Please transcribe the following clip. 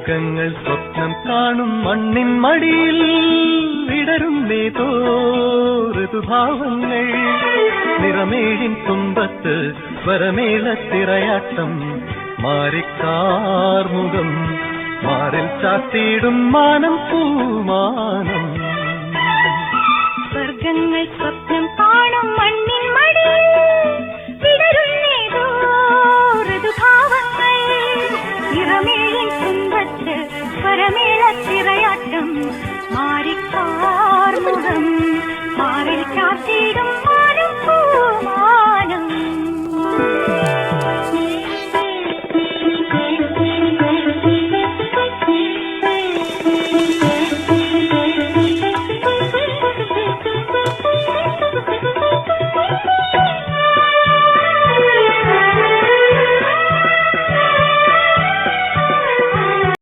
സ്വർഗങ്ങൾ സ്വപ്നം കാണും മണ്ണിൻ മടിയിൽ വിടരും ഏതോ ഋതുഭാവങ്ങൾ നിറമേഴിൻ തുമ്പത്ത് സ്വരമേളത്തിറയാട്ടം മാറിക്കാർമുഖം മാറിൽ ചാത്തിയിടും മാനം പൂമാനം സ്വർഗങ്ങൾ സ്വപ്നം കാണും മണ്ണിൻ മടിയിൽ വിടരുന്നേതോ ഋതുഭാവങ്ങൾ നിറമേഴിൻ തുമ്പത്ത് സ്വരമേളത്തിറയാട്ടം മാറിക്കാർമുഖം മാറിൽ ചാത്തിയിടും